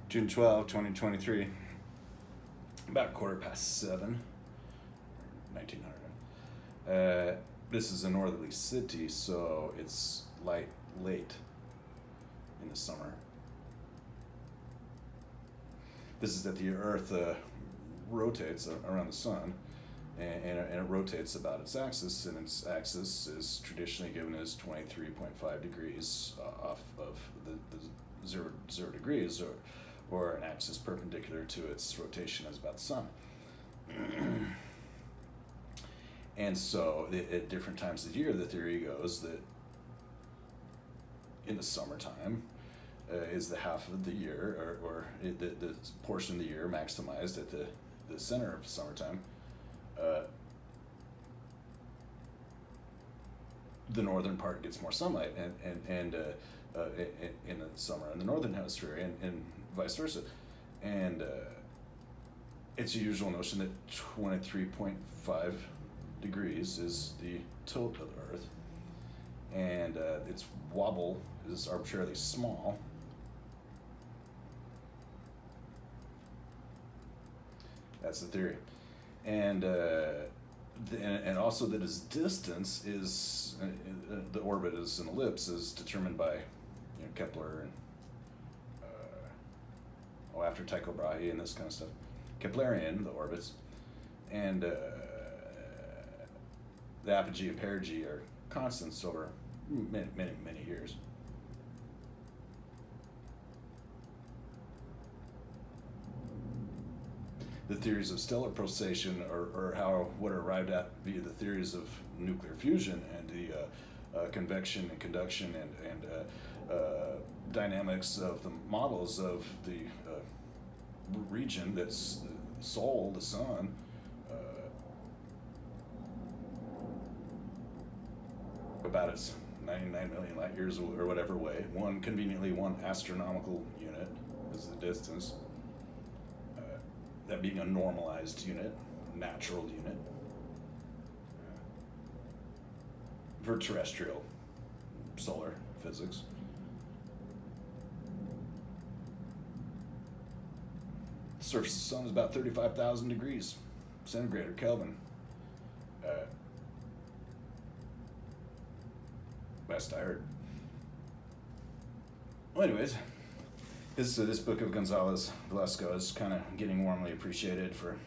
June 2023, about 7:15, 1900. This is a northerly city, so it's late in the summer. This is that the Earth rotates around the sun, and it rotates about its axis, and its axis is traditionally given as 23.5 degrees off of the zero degrees, or an axis perpendicular to its rotation as about the sun. And so at different times of the year, the theory goes that in the summertime is the half of the year, or the portion of the year maximized at the center of summertime. The northern part gets more sunlight and in the summer in the northern hemisphere, and vice versa. And it's a usual notion that 23.5 degrees is the tilt of the Earth, and its wobble is arbitrarily small. That's the theory. And also that its distance is, the orbit is an ellipse, is determined by Kepler and after Tycho Brahe and this kind of stuff. Keplerian, the orbits, and the apogee and perigee are constants over many years. The theories of stellar pulsation, or what are arrived at via the theories of nuclear fusion and the convection and conduction and dynamics of the models of the region that's the Sol, the sun, about its 99 million light years or whatever way. Conveniently, one astronomical unit is the distance. That being a normalized unit, natural unit, for terrestrial solar physics. The surface of the sun is about 35,000 degrees centigrade or Kelvin. Best I heard. Well, anyways, this book of Gonzalez Velasco is kind of getting warmly appreciated for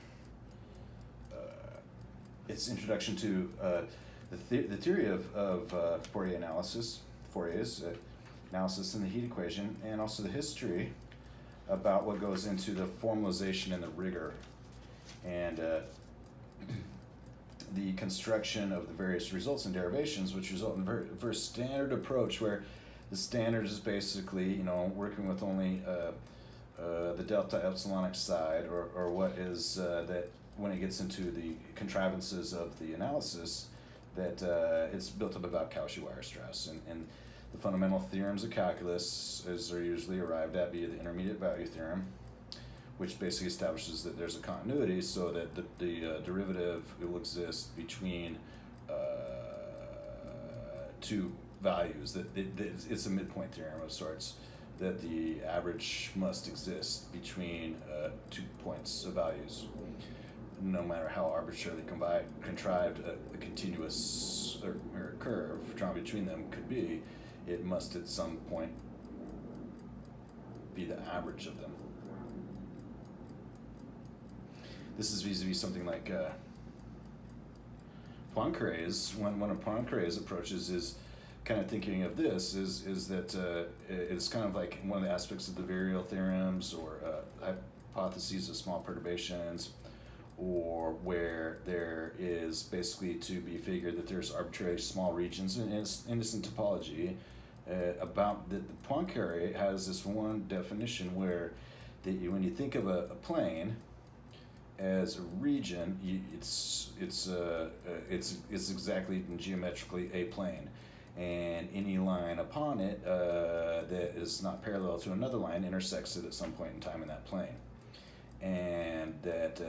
its introduction to the theory of Fourier analysis, Fourier's analysis in the heat equation, and also the history about what goes into the formalization and the rigor, and the construction of the various results and derivations, which result in a very standard approach where the standard is basically, working with only the delta epsilonic side, or what is that when it gets into the contrivances of the analysis, that it's built up about Cauchy-Weierstrass, and the fundamental theorems of calculus are usually arrived at via the intermediate value theorem, which basically establishes that there's a continuity, so that the derivative will exist between two values, that it's a midpoint theorem of sorts, that the average must exist between 2 points of values, no matter how arbitrarily contrived a continuous or curve drawn between them could be. It must at some point be the average of them. This is vis-a-vis something like Poincare's. One of Poincare's approaches is kind of thinking of this is that it's kind of like one of the aspects of the virial theorems, or hypotheses of small perturbations, or where there is basically to be figured that there's arbitrary small regions in innocent topology. About the Poincare has this one definition where when you think of a plane as a region, it's exactly and geometrically a plane, and any line upon it that is not parallel to another line intersects it at some point in time in that plane, and that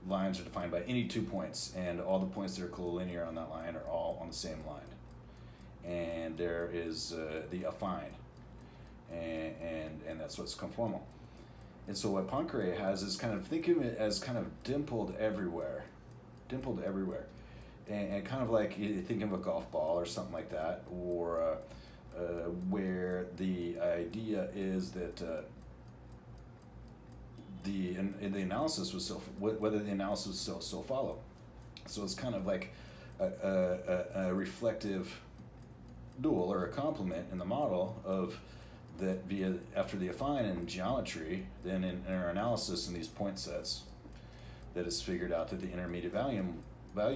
lines are defined by any 2 points, and all the points that are collinear on that line are all on the same line, and there is the affine, and that's what's conformal. And so what Poincare has is kind of, think of it as kind of dimpled everywhere, and kind of like you think of a golf ball or something like that, or where the idea is that the analysis was still, whether the analysis was still follow. So it's kind of like a reflective dual or a complement in the model of that via after the affine in geometry, then in our analysis in these point sets, that is figured out that the intermediate value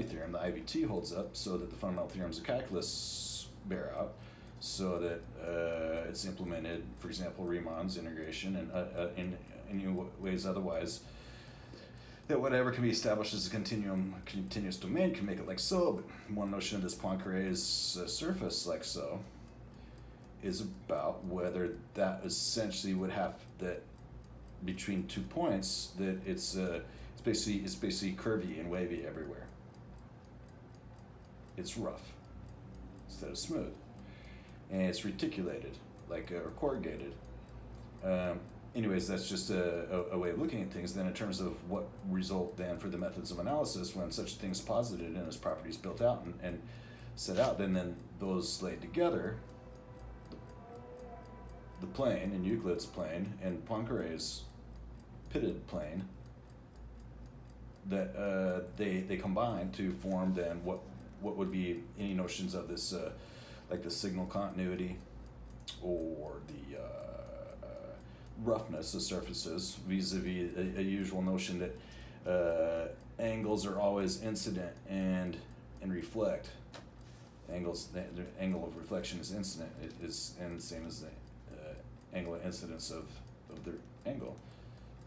theorem, the IVT, holds up, so that the fundamental theorems of calculus bear out, so that it's implemented, for example, Riemann's integration, and in ways otherwise, that whatever can be established as a continuous domain can make it like so. But one notion of this Poincare's surface like so is about whether that essentially would have that between 2 points, that it's basically curvy and wavy everywhere. It's rough instead of smooth, and it's reticulated, like or corrugated. Anyways, that's just a way of looking at things. Then in terms of what result then for the methods of analysis when such things posited and its properties built out and set out, then those laid together, the plane in Euclid's plane and Poincare's pitted plane, that they combine to form then what would be any notions of this like the signal continuity or the roughness of surfaces vis-a-vis a usual notion that angles are always incident and reflect. The angle of reflection is incident. It is and the same as the angle of incidence of the angle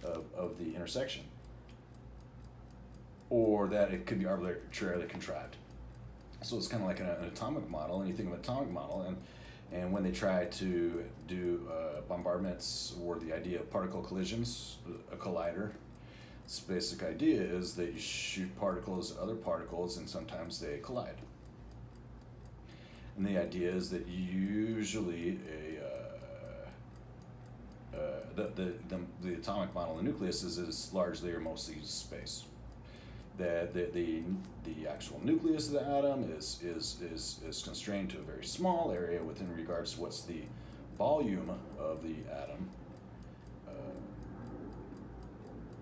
of the intersection, or that it could be arbitrarily contrived. So it's kind of like an atomic model, and you think of an atomic model, and when they try to do bombardments or the idea of particle collisions, a collider, its basic idea is that you shoot particles at other particles, and sometimes they collide. And the idea is that usually the atomic model in the nucleus is largely or mostly space. That the actual nucleus of the atom is constrained to a very small area within regards to what's the volume of the atom,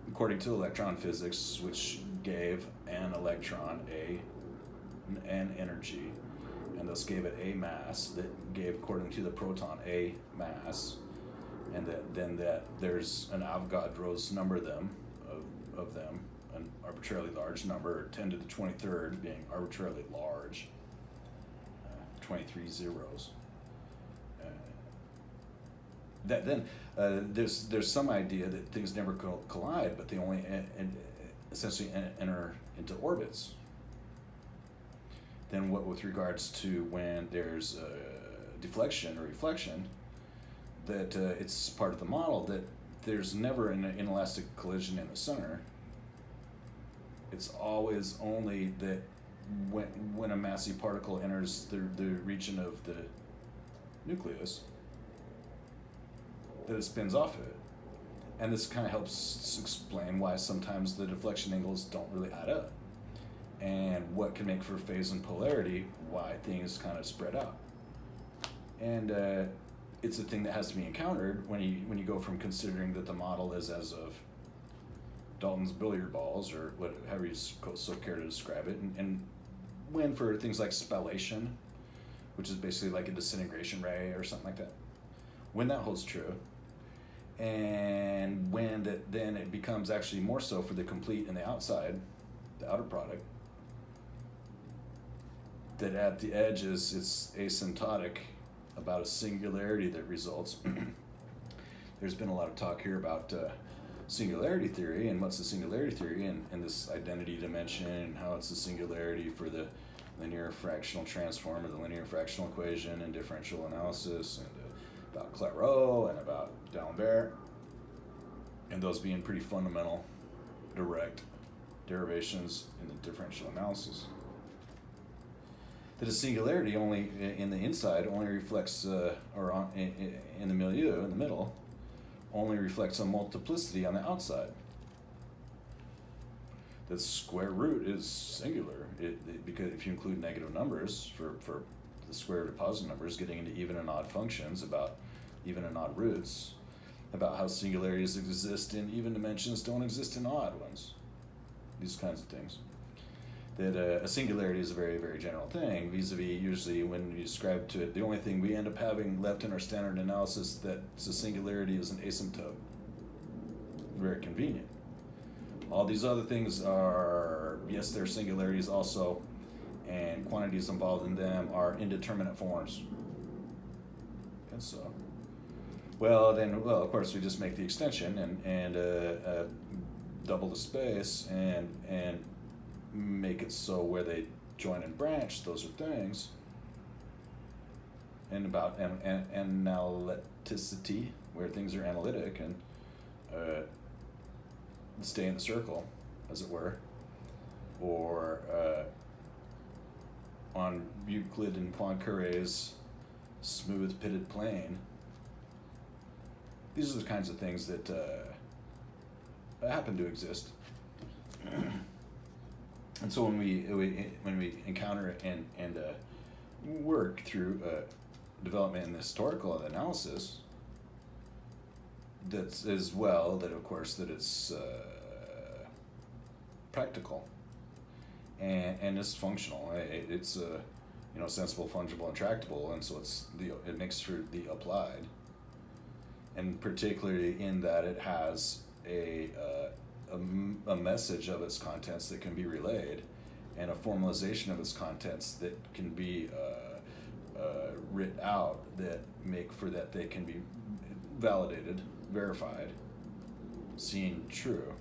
according to electron physics, which gave an electron an energy, and thus gave it a mass that gave, according to the proton, a mass, and that there's an Avogadro's number of them, an arbitrarily large number, 10 to the 23rd being arbitrarily large, 23 zeros. There's some idea that things never collide, but they only essentially enter into orbits. Then what with regards to when there's deflection or reflection, that it's part of the model that there's never an inelastic collision in the center. It's always only that when a massy particle enters the region of the nucleus, that it spins off of it. And this kind of helps explain why sometimes the deflection angles don't really add up, and what can make for phase and polarity, why things kind of spread out. And it's a thing that has to be encountered when you go from considering that the model is as of Dalton's billiard balls, or however you so care to describe it, and when for things like spallation, which is basically like a disintegration ray or something like that, when that holds true, and when that then it becomes actually more so for the complete and the outside, the outer product, that at the edges it's asymptotic about a singularity that results. There's been a lot of talk here about singularity theory, and what's the singularity theory, and this identity dimension, and how it's the singularity for the linear fractional transform or the linear fractional equation and differential analysis, and about Clairaut and about D'Alembert, and those being pretty fundamental direct derivations in the differential analysis. That a singularity in the inside only reflects, in the milieu, in the middle, only reflects a multiplicity on the outside. The square root is singular, because if you include negative numbers for the square root of positive numbers, getting into even and odd functions about even and odd roots, about how singularities exist in even dimensions don't exist in odd ones. These kinds of things. That a singularity is a very, very general thing, vis-a-vis usually when you describe to it, the only thing we end up having left in our standard analysis that's a singularity is an asymptote. Very convenient. All these other things are, yes, they're singularities also, and quantities involved in them are indeterminate forms. And so, well, of course, we just make the extension and double the space and make it so where they join and branch, those are things. And about analyticity, where things are analytic and stay in the circle, as it were, or on Euclid and Poincare's smooth pitted plane. These are the kinds of things that happen to exist. And so when we encounter and work through development and historical analysis, that's as well that of course that it's practical and it's functional. It's sensible, fungible, and tractable, and so it makes for the applied, and particularly in that it has a message of its contents that can be relayed, and a formalization of its contents that can be writ out that make for that they can be validated, verified, seen true.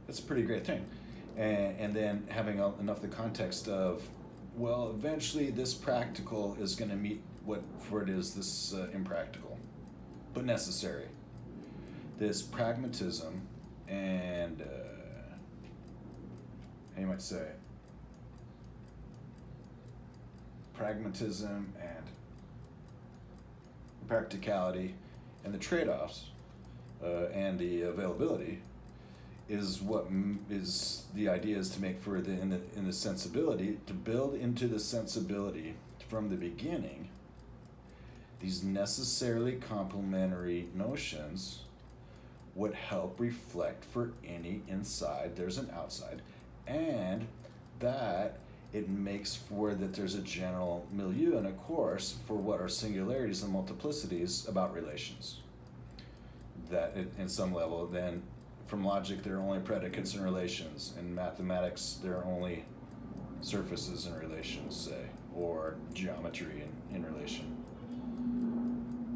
That's a pretty great thing. And then having enough the context of, well, eventually this practical is going to meet what for it is this impractical, but necessary. This pragmatism and, how you might say, pragmatism and practicality and the trade-offs and the availability is what is the idea, is to make for in the sensibility, to build into the sensibility from the beginning these necessarily complementary notions would help reflect for any inside there's an outside, and that it makes for that there's a general milieu and a course for what are singularities and multiplicities about relations. That in some level, then from logic there are only predicates and relations. In mathematics there are only surfaces and relations, say, or geometry in relation.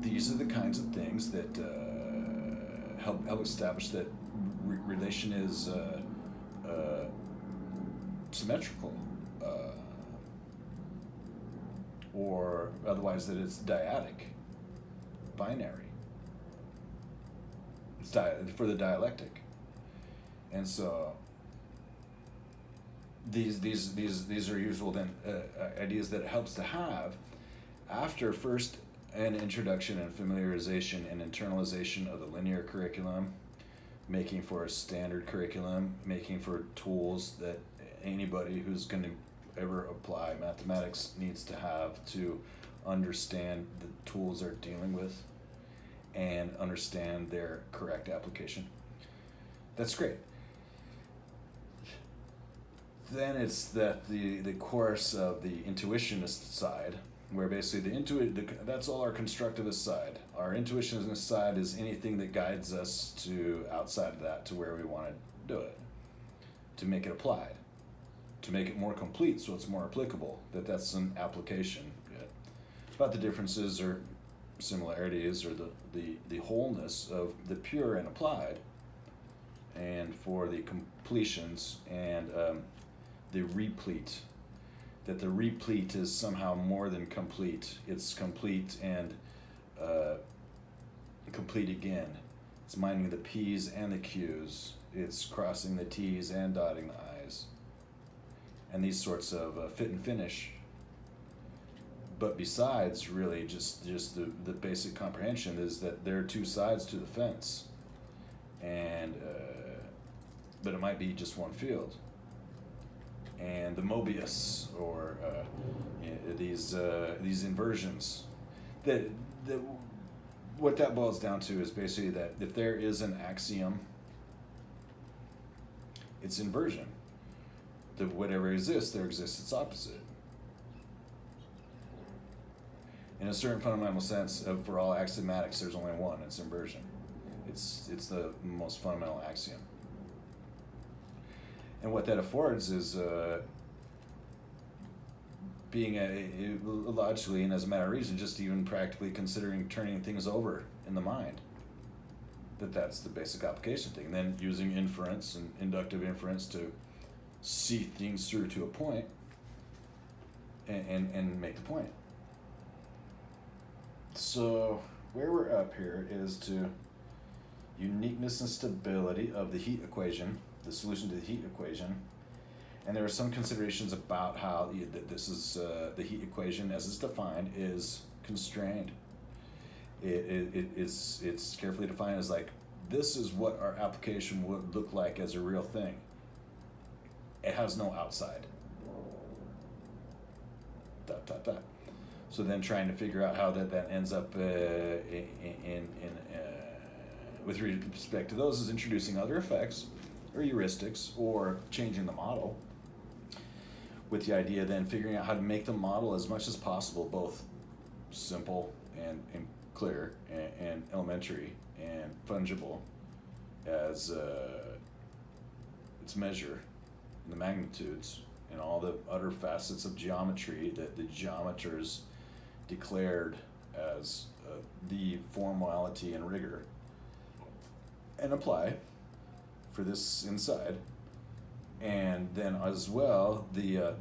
These are the kinds of things that help establish that relation is symmetrical, or otherwise that it's dyadic, binary. It's for the dialectic, and so these are usual then ideas that it helps to have after first an introduction and familiarization and internalization of the linear curriculum, making for a standard curriculum, making for tools that anybody who's going to ever apply mathematics needs to have to understand the tools they're dealing with and understand their correct application. That's great. Then it's that the course of the intuitionist side, where basically that's all our constructivist side. Our intuitionist side is anything that guides us to outside of that, to where we want to do it, to make it applied, to make it more complete so it's more applicable, that's an application. About the differences or similarities or the wholeness of the pure and applied, and for the completions and the replete, that the replete is somehow more than complete. It's complete and complete again. It's minding the P's and the Q's. It's crossing the T's and dotting the I's. And these sorts of fit and finish but besides really just the basic comprehension is that there are two sides to the fence, and but it might be just one field. And the Mobius, or these inversions, that what that boils down to is basically that if there is an axiom, it's inversion. That whatever exists, there exists its opposite. In a certain fundamental sense, for all axiomatics, there's only one. It's inversion. It's the most fundamental axiom. And what that affords is being logically and as a matter of reason, just even practically considering turning things over in the mind. That's the basic application thing. And then using inference and inductive inference to see things through to a point and make the point. So where we're up here is to uniqueness and stability of the heat equation, the solution to the heat equation. And there are some considerations about how this is the heat equation as it's defined is constrained. It's carefully defined as like, this is what our application would look like as a real thing. It has no outside. ... So then trying to figure out how that ends up with respect to those is introducing other effects or heuristics or changing the model, with the idea then figuring out how to make the model as much as possible both simple and clear and elementary and fungible as its measure and the magnitudes and all the other facets of geometry that the geometers declared as the formality and rigor, and apply for this inside. And then as well the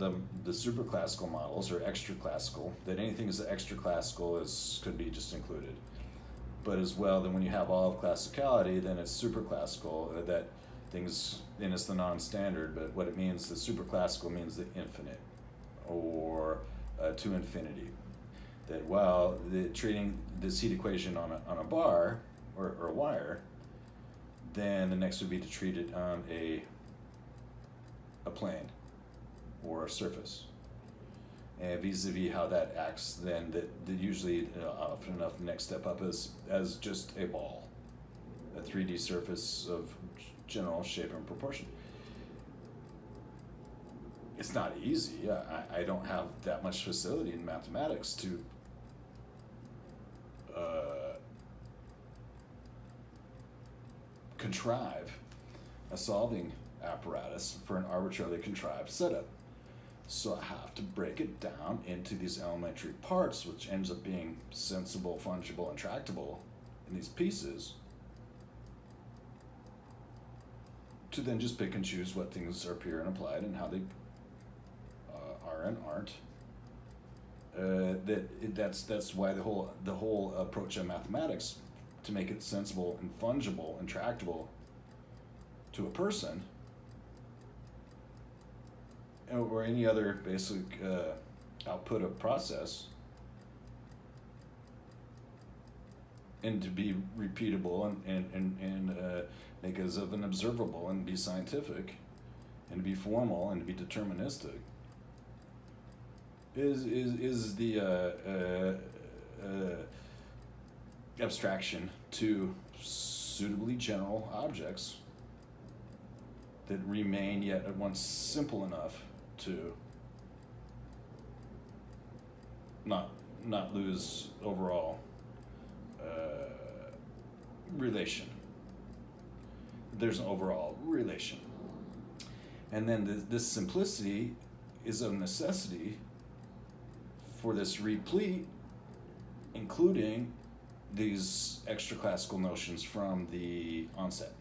superclassical models or extra classical, that anything is extra classical could be just included. But as well, then when you have all of classicality, then it's superclassical, that things, and it's the non-standard, but what it means, the superclassical means the infinite, or to infinity. That while treating this heat equation on a bar or a wire, then the next would be to treat it on a plane or a surface. And vis-a-vis how that acts, then that usually often enough the next step up is as just a ball, a 3D surface of general shape and proportion. It's not easy. I don't have that much facility in mathematics to contrive a solving apparatus for an arbitrarily contrived setup. So I have to break it down into these elementary parts, which ends up being sensible, fungible, and tractable in these pieces, to then just pick and choose what things are pure and applied and how they are and aren't. That's why the whole approach of mathematics, to make it sensible and fungible and tractable to a person, or any other basic output of process, and to be repeatable and make as of an observable and be scientific and to be formal and to be deterministic, is the abstraction to suitably general objects that remain yet at once simple enough to not lose overall relation. There's an overall relation. And then this simplicity is a necessity for this replete, including these extra classical notions from the outset.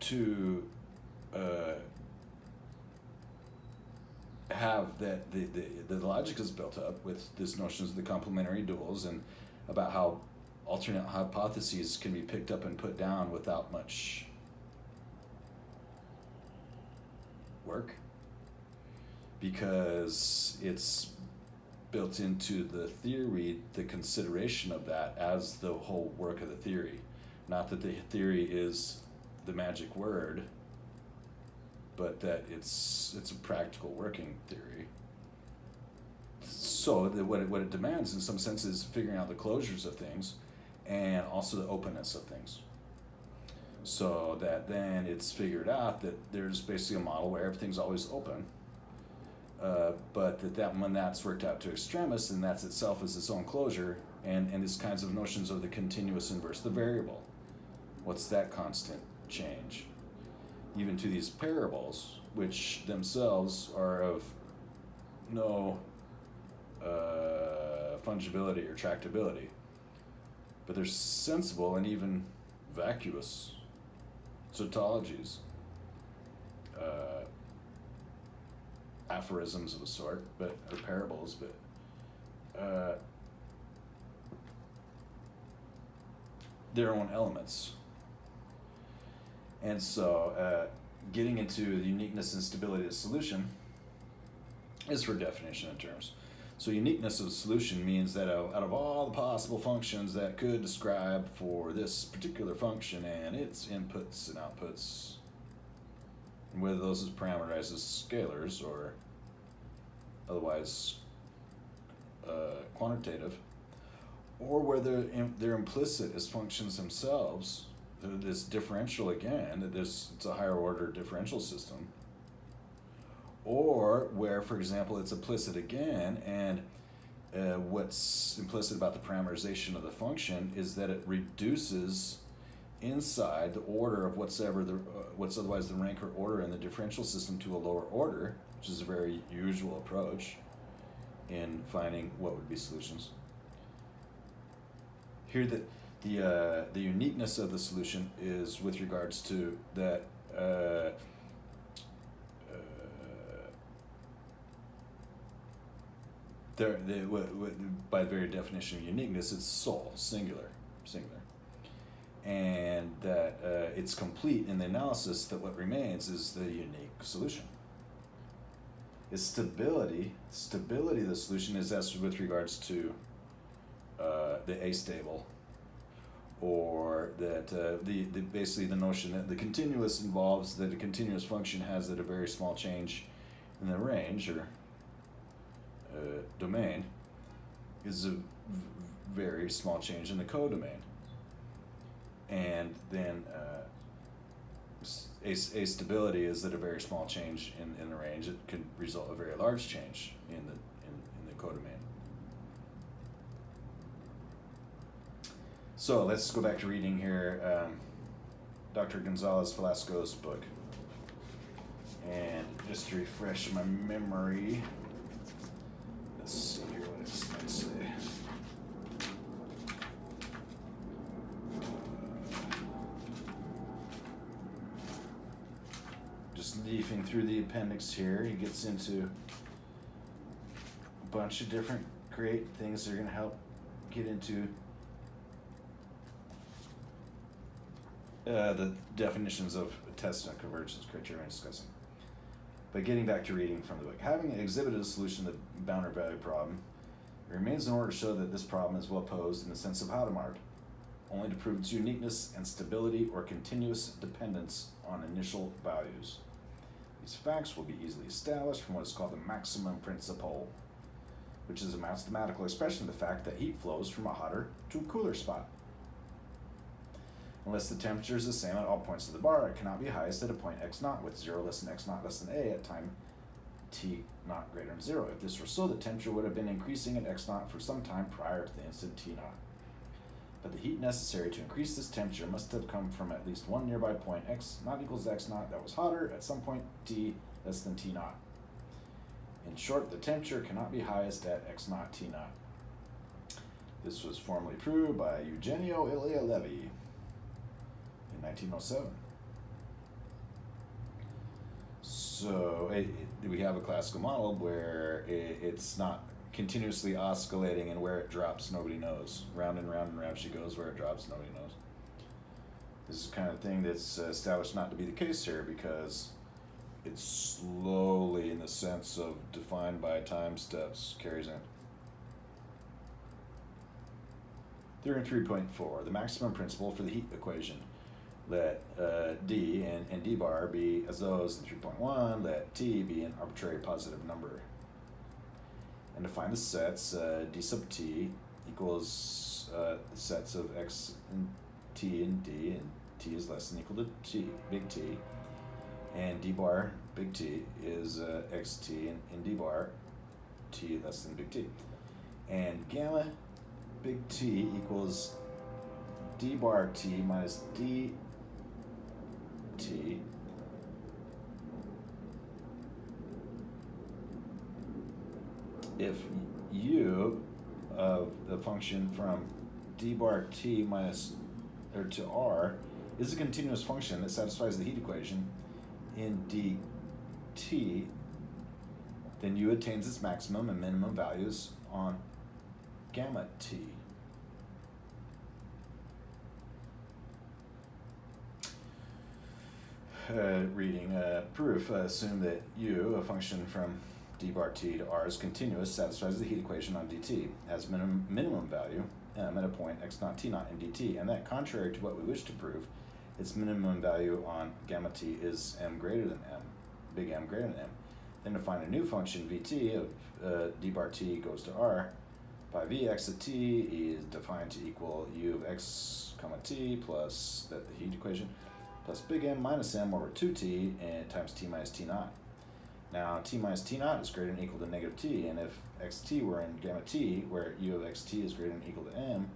To have that the logic is built up with these notions of the complementary duals, and about how alternate hypotheses can be picked up and put down without much work, because it's built into the theory, the consideration of that as the whole work of the theory. Not that the theory is the magic word, but that it's a practical working theory. So what it demands in some sense is figuring out the closures of things and also the openness of things. So that then it's figured out that there's basically a model where everything's always open, but that when that's worked out to extremis, and that's itself as its own closure, and these kinds of notions of the continuous inverse, the variable. What's that constant change? Even to these parables, which themselves are of no fungibility or tractability, but they're sensible and even vacuous tautologies, aphorisms of a sort, or parables, but their own elements. And so getting into the uniqueness and stability of the solution is for definition in terms. So uniqueness of the solution means that out of all the possible functions that could describe for this particular function and its inputs and outputs, and whether those is parameterized as scalars or otherwise quantitative, or whether they're implicit as functions themselves, this differential again, that it's a higher order differential system, or where, for example, it's implicit again, and what's implicit about the parameterization of the function is that it reduces inside the order of what's otherwise the rank or order in the differential system to a lower order, which is a very usual approach in finding what would be solutions. Here, the uniqueness of the solution is with regards to that by the very definition of uniqueness, it's sole, singular, and that it's complete in the analysis that what remains is the unique solution. Its stability of the solution is as with regards to the astable, or that basically the notion that the continuous involves that a continuous function has at a very small change in the range or domain is a very small change in the codomain, and then astability is that a very small change in the range it could result in a very large change in the codomain. So let's go back to reading here Dr. Gonzalez Velasco's book, and just to refresh my memory, let's see here what it's going to say. Just leafing through the appendix here, he gets into a bunch of different great things that are going to help get into the definitions of test and convergence criteria we're discussing. But getting back to reading from the book, having exhibited a solution to the boundary value problem, it remains in order to show that this problem is well posed in the sense of Hadamard, only to prove its uniqueness and stability or continuous dependence on initial values. These facts will be easily established from what is called the maximum principle, which is a mathematical expression of the fact that heat flows from a hotter to a cooler spot. Unless the temperature is the same at all points of the bar, it cannot be highest at a point x naught with 0 less than x naught less than a at time t naught greater than 0. If this were so, the temperature would have been increasing at x naught for some time prior to the instant t naught. But the heat necessary to increase this temperature must have come from at least one nearby point x naught equals x naught that was hotter at some point t less than t naught. In short, the temperature cannot be highest at x naught t naught. This was formally proved by Eugenio Ilya Levy in 1907. So we have a classical model where it's not continuously oscillating, and where it drops nobody knows. Round and round and round she goes. Where it drops nobody knows. This is the kind of thing that's established not to be the case here, because it's slowly, in the sense of defined by time steps, carries in. Theorem 3.4, the maximum principle for the heat equation. Let d and d bar be as those in 3.1, let t be an arbitrary positive number. And define the sets d sub t equals the sets of x and t and d, and t is less than or equal to t, big T, and d bar, big T, is xt, and d bar, t less than big T. And gamma, big T, equals d bar t minus d t if u of the function from d bar t minus or to r is a continuous function that satisfies the heat equation in dt, then u attains its maximum and minimum values on gamma t. Reading proof, assume that u, a function from d bar t to r, is continuous, satisfies the heat equation on dt, has minimum value m at a point x naught t naught in dt, and that, contrary to what we wish to prove, its minimum value on gamma t is m greater than m, big M greater than m. Then to find a new function vt of d bar t goes to r by vx of t is defined to equal u of x comma t plus the heat equation plus big M minus m over 2t and times t minus t naught. Now t minus t naught is greater than or equal to negative t, and if xt were in gamma t, where u of xt is greater than or equal to m,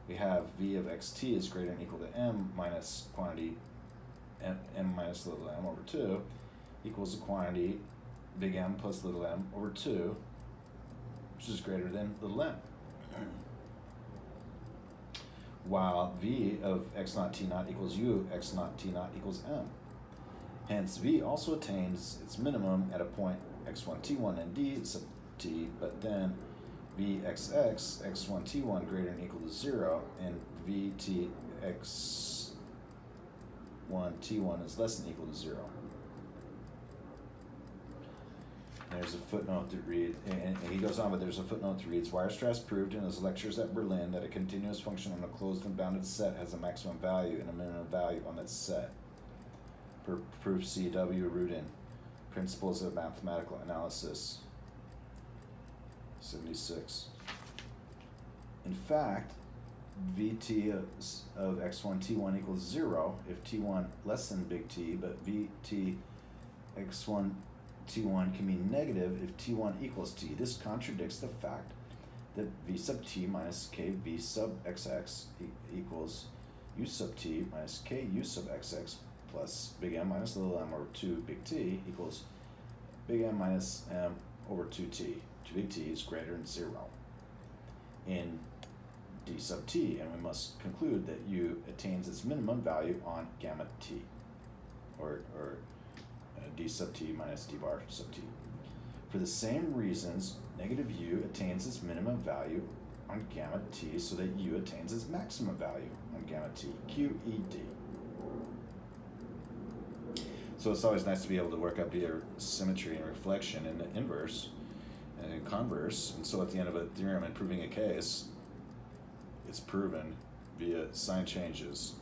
we have v of xt is greater than or equal to m minus quantity m minus little m over 2 equals the quantity big M plus little m over 2, which is greater than little m. While v of x naught t naught equals u of x naught t naught equals m. Hence, v also attains its minimum at a point x1 t1 and d sub t, but then vxx x1 t1 greater than or equal to 0, and vt x1 t1 is less than or equal to 0. There's a footnote that reads, and he goes on, but there's a footnote that reads, Weierstrass proved in his lectures at Berlin that a continuous function on a closed and bounded set has a maximum value and a minimum value on that set. Per proof CW Rudin, Principles of Mathematical Analysis, 76. In fact, Vt of x1 t1 equals 0 if t1 less than big T, but Vt x1 t1 can be negative if t1 equals t. This contradicts the fact that v sub t minus k v sub xx equals u sub t minus k u sub xx plus big M minus little m over 2 big T equals big M minus m over 2t. 2 big T is greater than 0 in d sub t, and we must conclude that u attains its minimum value on gamma t, or d sub t minus d bar sub t. For the same reasons, negative u attains its minimum value on gamma t, so that u attains its maximum value on gamma t, QED. So it's always nice to be able to work up either symmetry and reflection in the inverse and converse, and so at the end of a theorem and proving a case, it's proven via sign changes.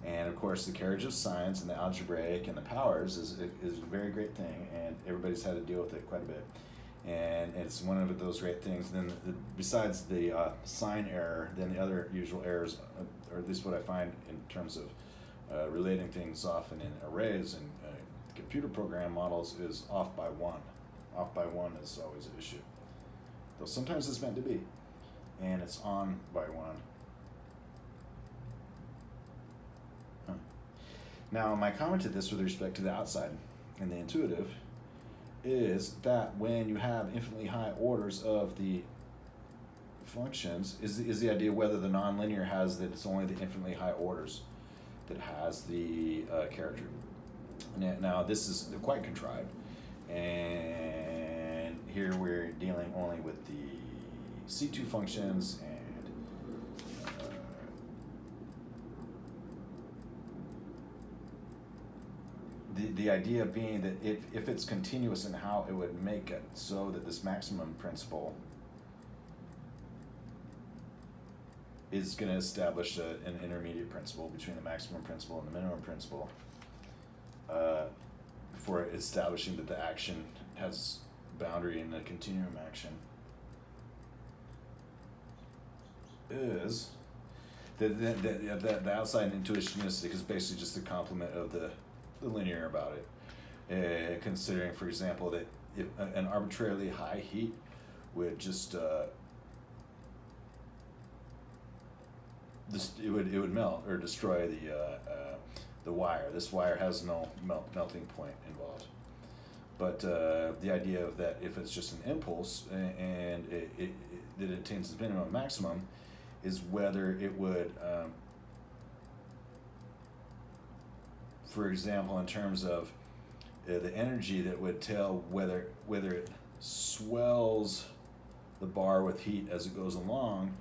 And of course, the carriage of signs and the algebraic and the powers is a very great thing, and everybody's had to deal with it quite a bit. And it's one of those great things. Then, besides the sign error, then the other usual errors, or at least what I find in terms of relating things often in arrays and computer program models, is off by 1. Off by 1 is always an issue. Though sometimes it's meant to be, and it's on by 1. Now, my comment to this with respect to the outside and the intuitive is that when you have infinitely high orders of the functions, is the idea whether the nonlinear has that it's only the infinitely high orders that has the character. Now, this is quite contrived, and here we're dealing only with the C2 functions and the idea being that if it's continuous in how it would make it so that this maximum principle is going to establish an intermediate principle between the maximum principle and the minimum principle for establishing that the action has boundary in the continuum action is the outside intuitionistic is basically just the complement of the linear about it. Considering, for example, that if an arbitrarily high heat would just it would melt or destroy the wire. This wire has no melting point involved. But the idea of that if it's just an impulse and that it attains its minimum maximum is whether it would, for example, in terms of the energy that would tell whether it swells the bar with heat as it goes along,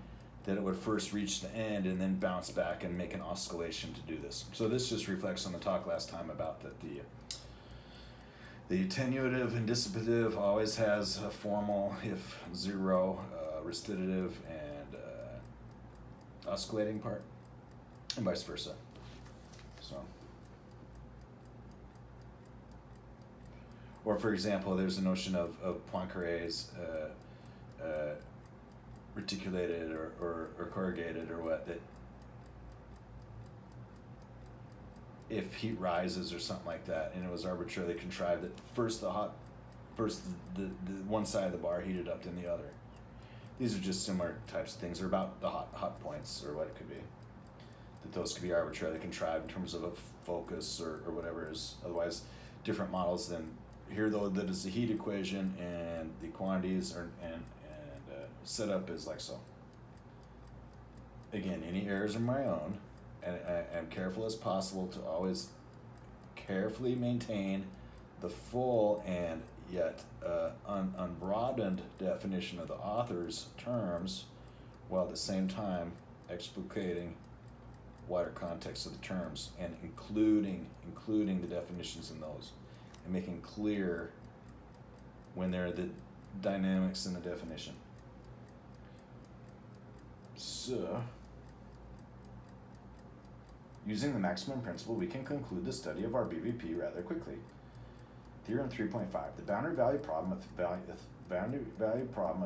that it would first reach the end and then bounce back and make an oscillation to do this. So this just reflects on the talk last time about that the attenuative and dissipative always has a formal if zero, restitutive and oscillating part, and vice versa. So, or for example, there's a notion of Poincare's reticulated or corrugated or what, that if heat rises or something like that and it was arbitrarily contrived that first the one side of the bar heated up than the other. These are just similar types of things. They're about the hot points or what it could be. That those could be arbitrarily contrived in terms of a focus or whatever is otherwise different models than here, though, that is the heat equation and the quantities are and set up is like so. Again, any errors are my own, and I am careful as possible to always carefully maintain the full and yet unbroadened definition of the author's terms, while at the same time explicating wider context of the terms and including the definitions in those, and making clear when there are the dynamics in the definition. So, using the maximum principle, we can conclude the study of our BVP rather quickly. Theorem 3.5. The boundary value problem of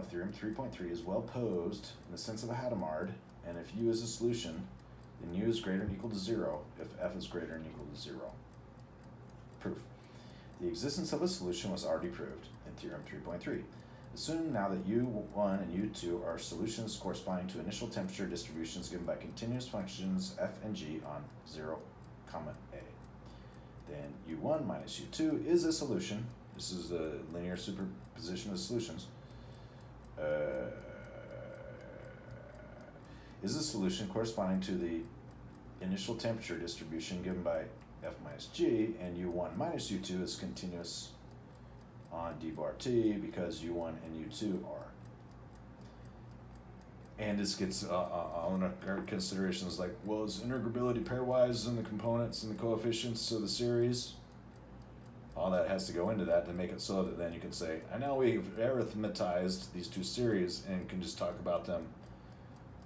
Theorem 3.3 is well posed in the sense of a Hadamard, and if U is a solution, then U is greater than or equal to 0 if F is greater than or equal to 0. Proof. The existence of a solution was already proved in Theorem 3.3. Assume now that U1 and U2 are solutions corresponding to initial temperature distributions given by continuous functions f and g on 0, a. Then U1 minus U2 is a solution. This is the linear superposition of solutions. Is a solution corresponding to the initial temperature distribution given by f minus g, and U1 minus U2 is continuous on d bar t because U1 and U2 are. And this gets all in our considerations like, well, is integrability pairwise in the components and the coefficients of the series? All that has to go into that to make it so that then you can say, I know we've arithmetized these two series and can just talk about them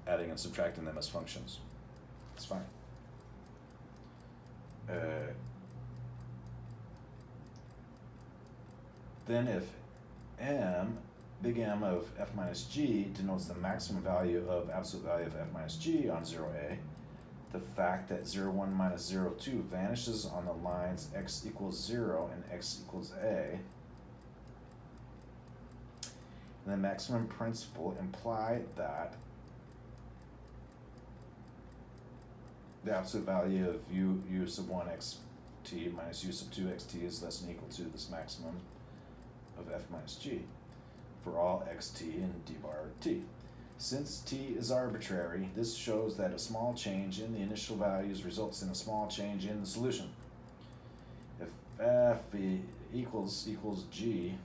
adding and subtracting them as functions. It's fine. Then if big M of f minus g denotes the maximum value of absolute value of f minus g on 0a, the fact that 0,1 minus 0,2 vanishes on the lines x equals 0 and x equals a, and the maximum principle imply that the absolute value of u sub 1 xt minus u sub 2 xt is less than or equal to this maximum of f minus g for all xt and d bar t. Since t is arbitrary, this shows that a small change in the initial values results in a small change in the solution. If f equals g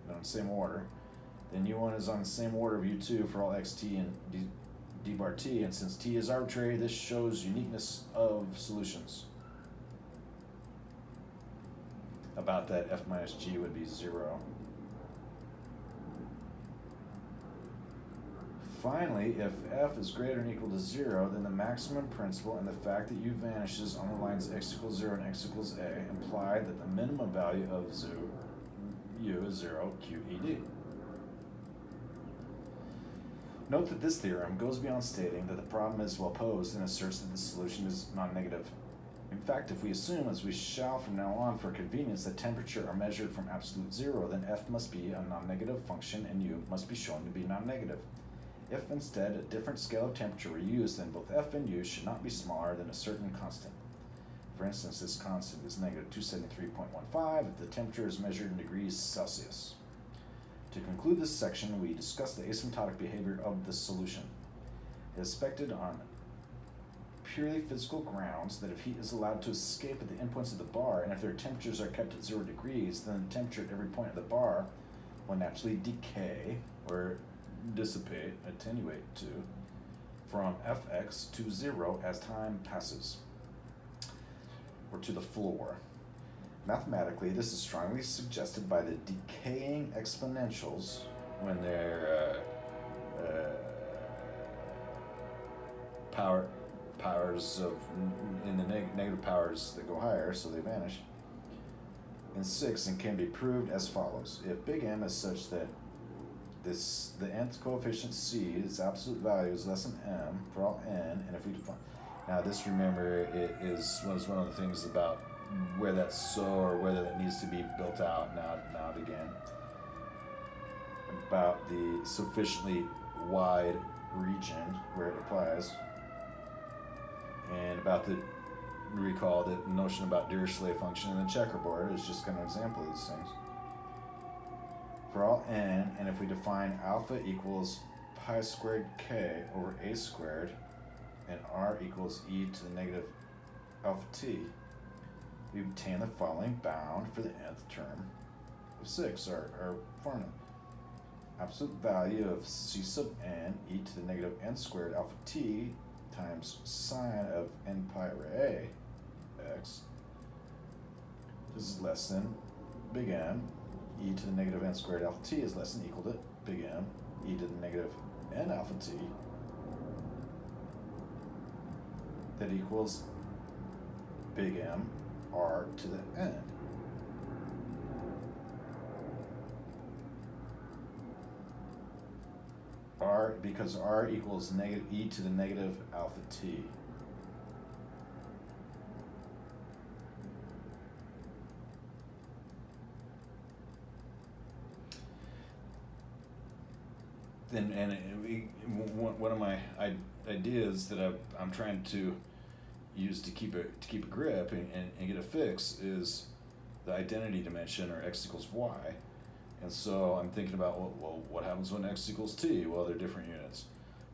on the same order, then u1 is on the same order of u2 for all xt and d bar t, and since t is arbitrary, this shows uniqueness of solutions. about that f minus g would be 0. Finally, if f is greater than or equal to 0, then the maximum principle and the fact that u vanishes on the lines x equals 0 and x equals a imply that the minimum value of u is 0 QED. Note that this theorem goes beyond stating that the problem is well posed and asserts that the solution is non-negative. In fact, if we assume, as we shall from now on for convenience, that temperature are measured from absolute 0, then f must be a non-negative function and u must be shown to be non-negative. If instead a different scale of temperature were used, then both f and u should not be smaller than a certain constant. For instance, this constant is negative 273.15 if the temperature is measured in degrees Celsius. To conclude this section, we discuss the asymptotic behavior of the solution. It is expected on purely physical grounds that if heat is allowed to escape at the endpoints of the bar, and if their temperatures are kept at 0 degrees, then the temperature at every point of the bar will naturally decay or dissipate, attenuate to, from fx to 0 as time passes, or to the floor. Mathematically, this is strongly suggested by the decaying exponentials when their powers of in the negative powers that go higher, so they vanish. In 6, and can be proved as follows: if big M is such that the nth coefficient c, its absolute value is less than m for all n, and if we define, now this, remember, it was one of the things about where that's so or whether that needs to be built out now and again, about the sufficiently wide region where it applies, and about the, recall the notion about Dirichlet function in the checkerboard is just kind of an example of these things. For all n, and if we define alpha equals pi squared k over a squared, and r equals e to the negative alpha t, we obtain the following bound for the nth term of 6, our formula. Absolute value of c sub n e to the negative n squared alpha t times sine of n pi over a x. This is less than big M. E to the negative n squared alpha t is less than or equal to big M e to the negative n alpha t, that equals big M r to the n. R, because r equals negative e to the negative alpha t. One of my ideas that I'm trying to use to keep a grip and get a fix is the identity dimension, or x equals y. And so I'm thinking about, well, what happens when x equals t? Well, they're different units.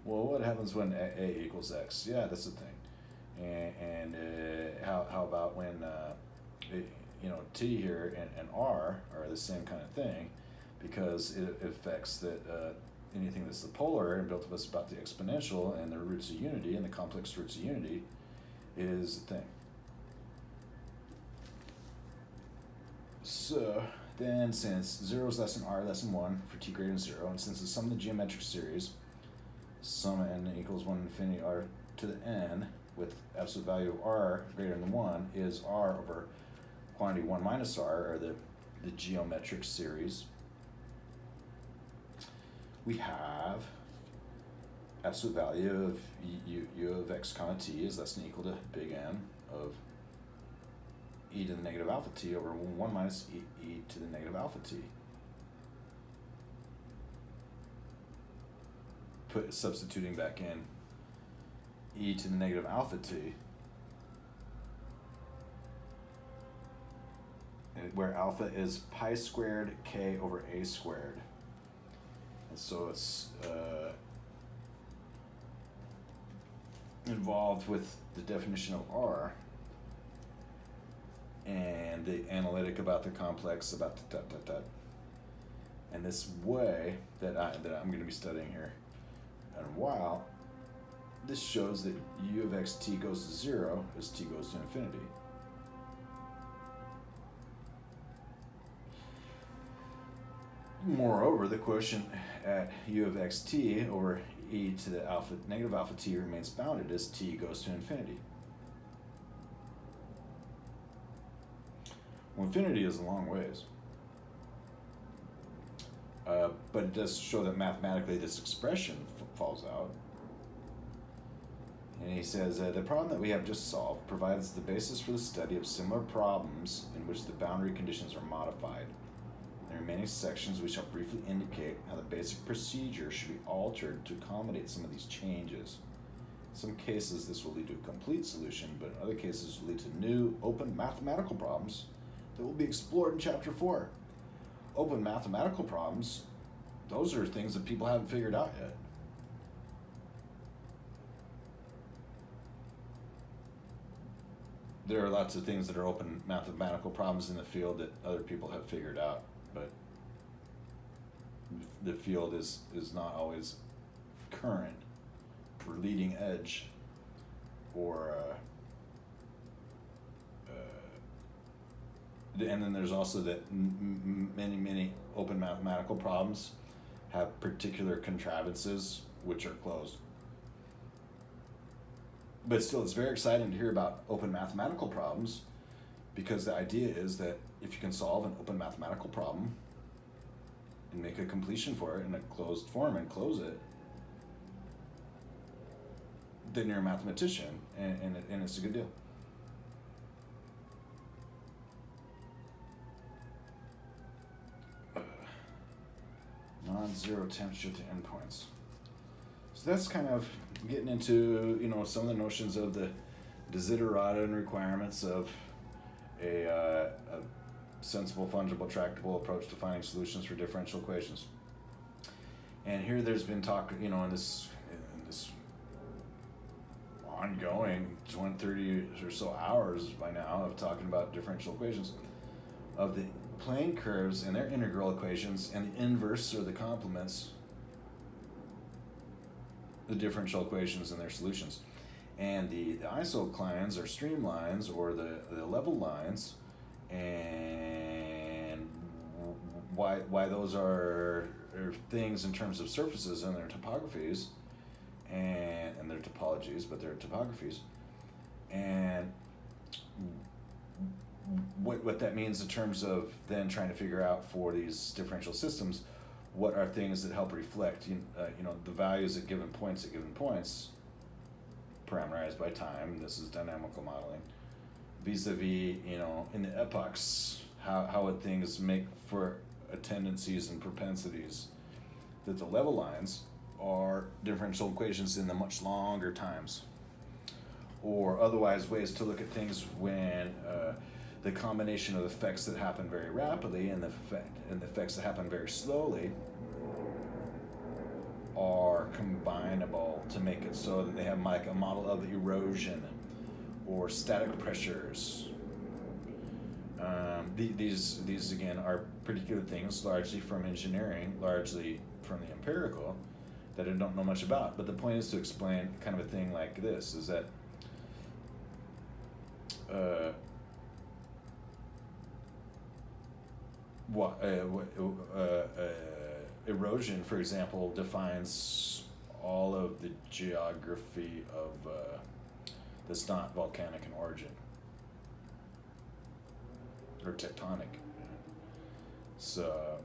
Well, what happens when a equals x? Yeah, that's the thing. And how about when t here and r are the same kind of thing, because it affects that anything that's the polar and built up us about the exponential and the roots of unity and the complex roots of unity is the thing. So then, since 0 is less than r less than 1 for t greater than 0, and since the sum of the geometric series, sum n equals 1 infinity r to the n, with absolute value of r greater than 1, is r over quantity 1 minus r, or the geometric series, we have absolute value of u of x comma t is less than or equal to big M of e to the negative alpha t over 1 minus e to the negative alpha t. Substituting back in e to the negative alpha t, where alpha is pi squared k over a squared. And so it's involved with the definition of R and the analytic about the complex, about the dot dot dot. And this way that I'm going to be studying here in a while, this shows that u of x t goes to 0 as t goes to infinity. Moreover, the quotient at u of xt over e to the negative alpha t remains bounded as t goes to infinity. Well, infinity is a long ways. But it does show that mathematically this expression falls out. And he says, the problem that we have just solved provides the basis for the study of similar problems in which the boundary conditions are modified. In the remaining sections, we shall briefly indicate how the basic procedure should be altered to accommodate some of these changes. In some cases, this will lead to a complete solution, but in other cases, will lead to new, open mathematical problems that will be explored in Chapter 4. Open mathematical problems, those are things that people haven't figured out yet. There are lots of things that are open mathematical problems in the field that other people have figured out, but the field is not always current or leading edge, or and then there's also that many open mathematical problems have particular contrivances which are closed. But still, it's very exciting to hear about open mathematical problems, because the idea is that if you can solve an open mathematical problem and make a completion for it in a closed form and close it, then you're a mathematician, and it's a good deal. Non-zero temperature to endpoints. So that's kind of getting into, some of the notions of the desiderata and requirements of a sensible, fungible, tractable approach to finding solutions for differential equations. And here there's been talk, in this ongoing 30 or so hours by now of talking about differential equations, of the plane curves and their integral equations, and the inverse or the complements, the differential equations and their solutions. And the isoclines or streamlines or the level lines, and why those are things in terms of surfaces and their topographies, and their topologies, but their topographies, and what that means in terms of then trying to figure out for these differential systems, what are things that help reflect the values at given points parameterized by time. This is dynamical modeling vis-a-vis in the epochs, how would things make for tendencies and propensities, that the level lines are differential equations in the much longer times, or otherwise ways to look at things when the combination of effects that happen very rapidly and the effects that happen very slowly are combinable to make it so that they have like a model of erosion or static pressures. These again are particular things, largely from engineering, largely from the empirical, that I don't know much about. But the point is to explain kind of a thing like this, is that erosion, for example, defines all of the geography of that's not volcanic in origin or tectonic. So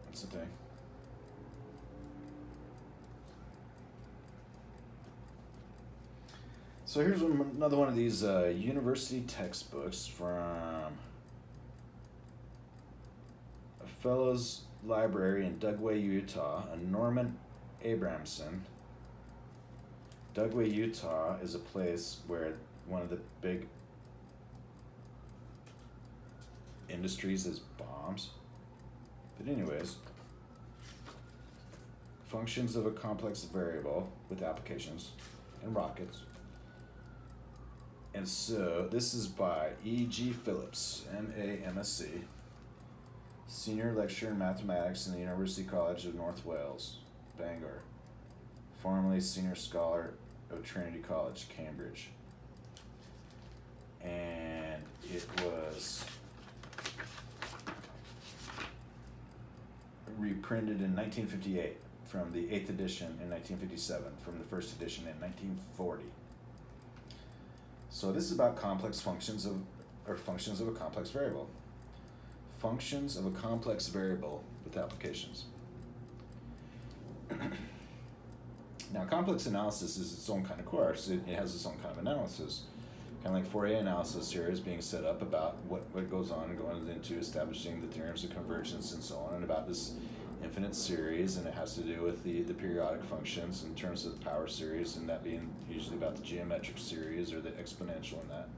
that's the thing. So here's another one of these university textbooks from a Fellows Library in Dugway, Utah, a Norman Abramson. Dugway, Utah is a place where one of the big industries is bombs. But anyways, functions of a complex variable with applications and rockets. And so this is by E.G. Phillips, M.A.M.Sc, Senior Lecturer in Mathematics in the University College of North Wales, Bangor, formerly Senior Scholar of Trinity College, Cambridge. And it was reprinted in 1958 from the 8th edition in 1957, from the first edition in 1940. So this is about complex functions of, or functions of a complex variable. Functions of a complex variable with applications. Now, complex analysis is its own kind of course. It has its own kind of analysis. Kind of like Fourier analysis here is being set up about what goes on and going into establishing the theorems of convergence and so on, and about this infinite series, and it has to do with the periodic functions in terms of the power series, and that being usually about the geometric series or the exponential in that.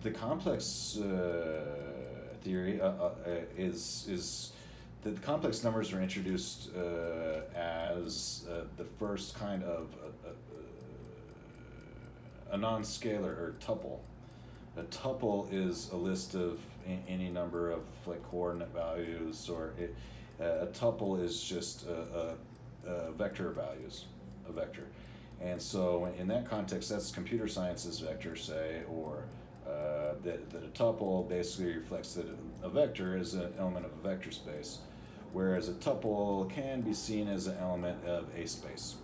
The complex theory is that the complex numbers were introduced as the first kind of a non-scalar or tuple. A tuple is a list of any number of like coordinate values, or a tuple is just a vector values, a vector. And so in that context, that's computer science's vector, say, or that a tuple basically reflects that a vector is an element of a vector space, whereas a tuple can be seen as an element of a space.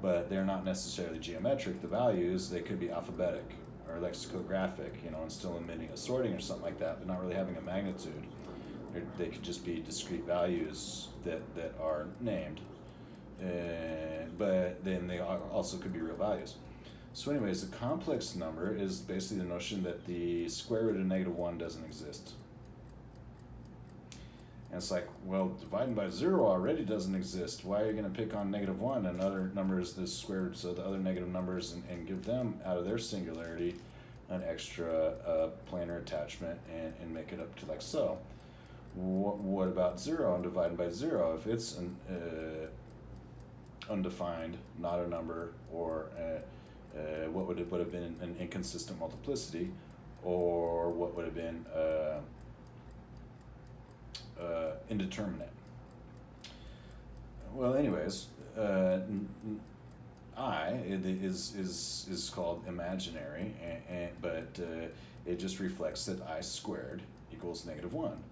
But they're not necessarily geometric, the values. They could be alphabetic or lexicographic, and still emitting a sorting or something like that, but not really having a magnitude. They could just be discrete values that are named, but then they also could be real values. So anyways, a complex number is basically the notion that the square root of -1 doesn't exist. And it's like, well, dividing by 0 already doesn't exist. Why are you going to pick on -1 and other numbers, the square roots of the other negative numbers, and give them, out of their singularity, an extra planar attachment and make it up to like so? What about 0 and dividing by 0? If it's an undefined, not a number, or what would have been an inconsistent multiplicity, or what would have been indeterminate. Well, anyways, I is called imaginary, but it just reflects that I squared equals -1.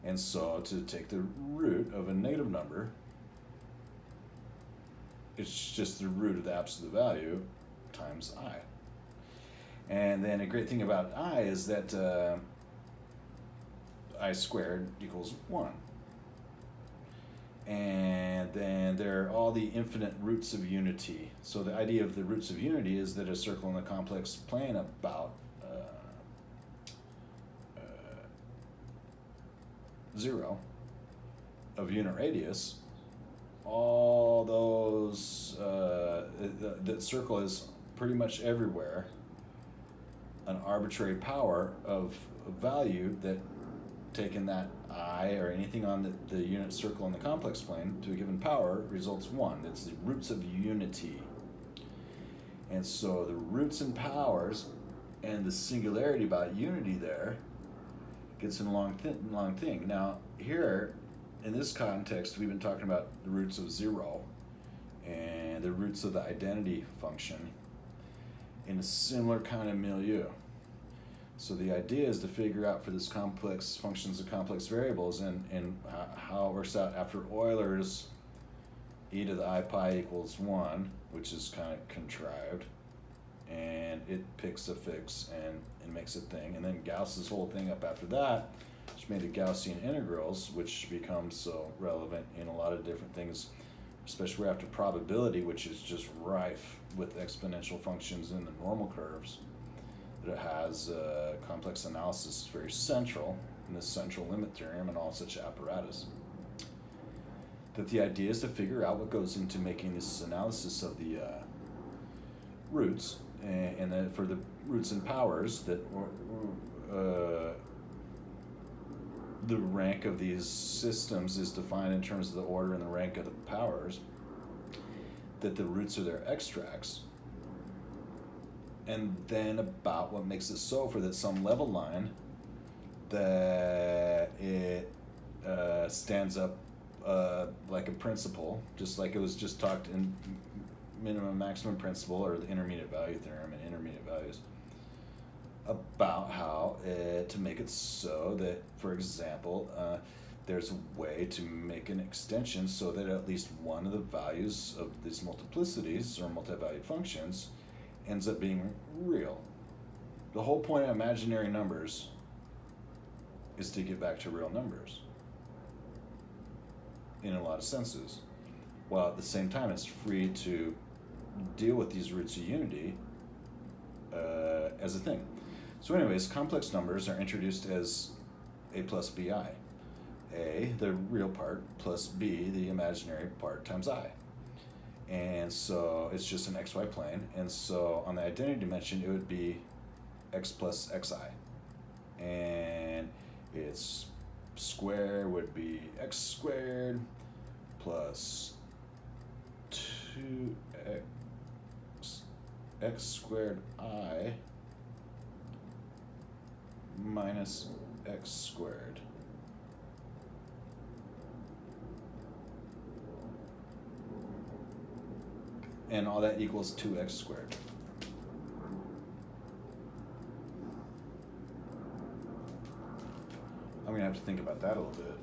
And so to take the root of a negative number, it's just the root of the absolute value times I. And then a great thing about I is that I squared equals 1. And then there are all the infinite roots of unity. So the idea of the roots of unity is that a circle in a complex plane about 0 of unit radius, all those, that circle is pretty much everywhere an arbitrary power of value that, taking that I or anything on the unit circle in the complex plane to a given power, results 1. It's the roots of unity. And so the roots and powers and the singularity about unity there gets in a long thing. Now here, in this context, we've been talking about the roots of 0 and the roots of the identity function in a similar kind of milieu. So the idea is to figure out for this complex functions of complex variables and how it works out after Euler's e to the I pi equals 1, which is kind of contrived, and it picks a fix and makes a thing, and then Gauss's whole thing up after that, which made the Gaussian integrals, which becomes so relevant in a lot of different things, especially after probability, which is just rife with exponential functions in the normal curves. That it has complex analysis very central in the central limit theorem and all such apparatus. That the idea is to figure out what goes into making this analysis of the roots, and then for the roots and powers, that the rank of these systems is defined in terms of the order and the rank of the powers, that the roots are their extracts, and then about what makes it so for that some level line that it stands up like a principle, just like it was just talked in minimum maximum principle or the intermediate value theorem and intermediate values, about how to make it so that, for example, there's a way to make an extension so that at least one of the values of these multiplicities or multi-valued functions ends up being real. The whole point of imaginary numbers is to get back to real numbers in a lot of senses, while at the same time it's free to deal with these roots of unity as a thing. So anyways, complex numbers are introduced as a plus bi. A, the real part, plus b, the imaginary part, times I. And so it's just an xy plane. And so on the identity dimension, it would be x plus xi. And its square would be x squared plus 2x squared I minus x squared. And all that equals 2x squared. I'm going to have to think about that a little bit.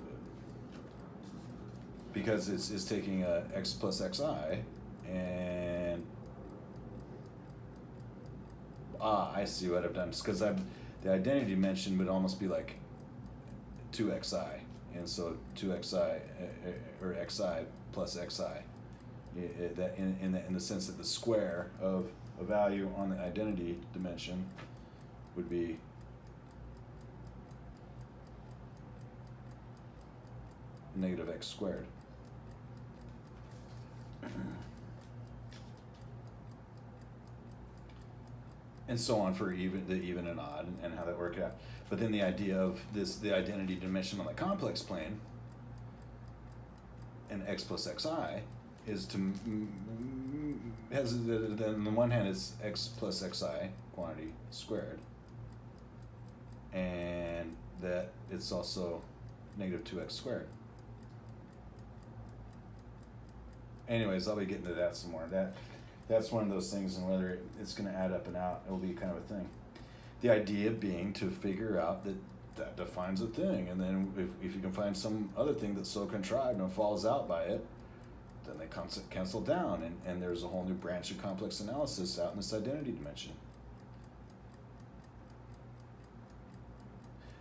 Because it's taking a x plus xi and... I see what I've done. Because the identity dimension would almost be like 2xi. And so 2xi, or xi plus xi. That in the sense that the square of a value on the identity dimension would be negative x squared. And so on for the even and odd and how that worked out. But then the idea of the identity dimension on the complex plane and x plus xi is to then on the one hand it's x plus xi quantity squared, and that it's also negative 2x squared. Anyways, I'll be getting to that some more. That's one of those things, and whether it's going to add up and out, it'll be kind of a thing. The idea being to figure out that defines a thing, and then if you can find some other thing that's so contrived and falls out by it, then they cancel down, and there's a whole new branch of complex analysis out in this identity dimension.